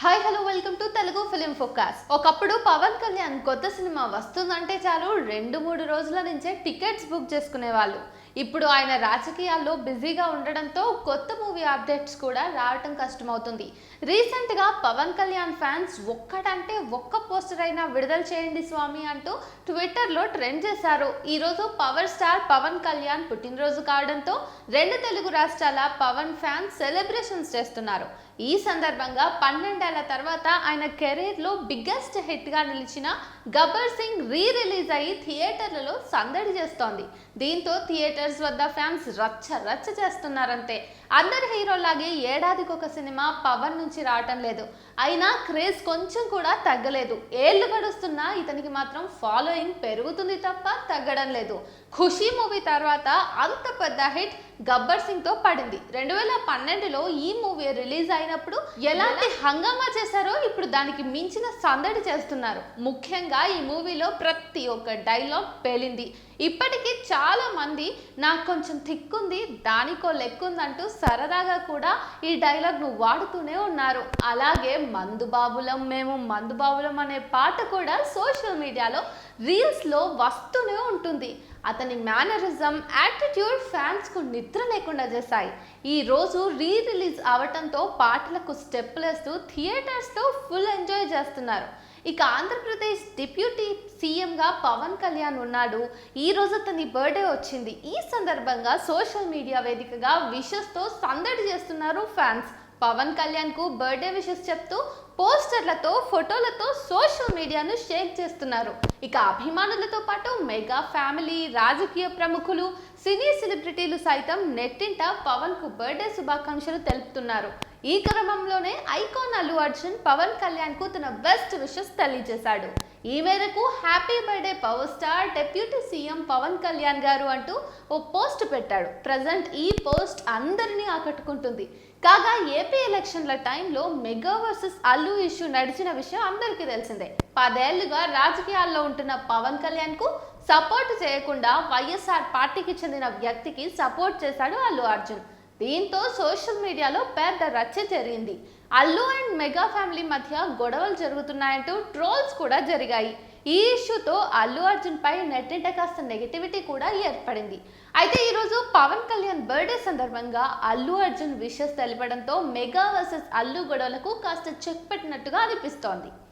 Hi hello welcome to Telugu film focus. ఒకప్పుడు పవన్ కళ్యాణ్ కొత్త cinema వస్తుందంటే చాలు 2-3 రోజుల నుంచే టికెట్స్ బుక్ చేసుకునేవాళ్ళు. ఇప్పుడు ఆయన రాజకీయాల్లో బిజీగా ఉండడంతో కొత్త మూవీ అప్డేట్స్ కూడా రావటం కష్టమవుతుంది. రీసెంట్గా పవన్ కళ్యాణ్ ఫ్యాన్స్ ఒక్కటంటే ఒక్క పోస్టర్ అయినా విడుదల చేయండి స్వామి అంటూ ట్విట్టర్లో ట్రెండ్ చేశారు. ఈరోజు పవర్ స్టార్ పవన్ కళ్యాణ్ పుట్టినరోజు కావడంతో 2 తెలుగు రాష్ట్రాల పవన్ ఫ్యాన్స్ సెలబ్రేషన్స్ చేస్తున్నారు. ఈ సందర్భంగా 12 ఏళ్ల తర్వాత ఆయన కెరీర్లో బిగ్గెస్ట్ హిట్గా నిలిచిన గబ్బర్ సింగ్ రిలీజ్ అయ్యి థియేటర్లలో సందడి చేస్తోంది. దీంతో థియేటర్స్ వద్ద ఫ్యాన్స్ రచ్చ చేస్తున్నారంతే. అందరి హీరోలాగే ఏడాదికొక సినిమా పవన్ నుంచి రావటం లేదు. అయినా క్రేజ్ కొంచెం కూడా తగ్గలేదు. ఏళ్లు గడుస్తున్నా ఇతనికి మాత్రం ఫాలోయింగ్ పెరుగుతుంది తప్ప తగ్గడం లేదు. ఖుషీ మూవీ తర్వాత అంత పెద్ద హిట్ గబ్బర్ సింగ్ తో పడింది. 2012లో ఈ మూవీ రిలీజ్ అయినప్పుడు ఎలాంటి హంగామా చేశారో ఇప్పుడు దానికి మించిన సందడి చేస్తున్నారు. ముఖ్యంగా ఈ మూవీలో ప్రతి ఒక్క డైలాగ్ పేలింది. ఇప్పటికీ చాలా మంది నాకు కొంచెం థిక్కుంది దానికో లెక్కుందంటూ సరదాగా కూడా ఈ డైలాగ్ ను వాడుతూనే ఉన్నారు. అలాగే మందుబాబులం మేము మందుబాబులం అనే పాట కూడా సోషల్ మీడియాలో రీల్స్ లో వస్తూనే ఉంటుంది. అతని మేనరిజం, యాటిట్యూడ్ ఫ్యాన్స్ కు నిద్ర లేకుండా చేశాయి. ఈ రోజు రిలీజ్ అవటంతో పాటలకు స్టెప్లేస్తూ థియేటర్స్ తో ఫుల్ ఎంజాయ్ చేస్తున్నారు. ఇక ఆంధ్రప్రదేశ్ డిప్యూటీ సీఎంగా పవన్ కళ్యాణ్ ఉన్నాడు. ఈ రోజు అతని బర్త్డే వచ్చింది. ఈ సందర్భంగా సోషల్ మీడియా వేదికగా విషెస్ తో సందడి చేస్తున్నారు ఫ్యాన్స్. పవన్ కళ్యాణ్ కు బర్త్డే విషెస్ చెప్తూ పోస్టర్లతో ఫోటోలతో సోషల్ మీడియాను షేక్ చేస్తున్నారు. ఇక అభిమానులతో పాటు మెగా ఫ్యామిలీ, రాజకీయ ప్రముఖులు, సినీ సెలబ్రిటీలు సైతం నెట్టింట పవన్ కు బర్త్డే శుభాకాంక్షలు తెలుపుతున్నారు. ఈ క్రమంలోనే ఐకాన్ అల్లు అర్జున్ పవన్ కళ్యాణ్ కు తన బెస్ట్ విషెస్ తెలియజేశాడు. ఈ మేరకు happy birthday power star deputy CM Pawan Kalyan గారు అంటూ ఓ పోస్ట్ పెట్టాడు. ప్రజెంట్ ఈ పోస్ట్ అందరినీ ఆకట్టుకుంటుంది. కాగా ఏపీ ఎలక్షన్ల టైంలో మెగా వర్సెస్ అల్లు ఇష్యూ నడిచిన విషయం అందరికీ తెలిసిందే. 10 ఏళ్లుగా రాజకీయాల్లో ఉంటున్న పవన్ కళ్యాణ్ కు సపోర్ట్ చేయకుండా వైఎస్ఆర్ పార్టీకి చెందిన వ్యక్తికి సపోర్ట్ చేశాడు అల్లు అర్జున్. దీంతో సోషల్ మీడియాలో పెద్ద రచ్చ జరిగింది. అల్లు అండ్ మెగా ఫ్యామిలీ మధ్య గొడవలు జరుగుతున్నాయంటూ ట్రోల్స్ కూడా జరిగాయి. ఈ ఇష్యూతో అల్లు అర్జున్ పై నెట్టింట కాస్త నెగిటివిటీ కూడా ఏర్పడింది. అయితే ఈరోజు పవన్ కళ్యాణ్ బర్త్డే సందర్భంగా అల్లు అర్జున్ విషెస్ తెలపడంతో మెగా వర్సెస్ అల్లు గొడవలకు కాస్త చెక్ పెట్టినట్టుగా అనిపిస్తోంది.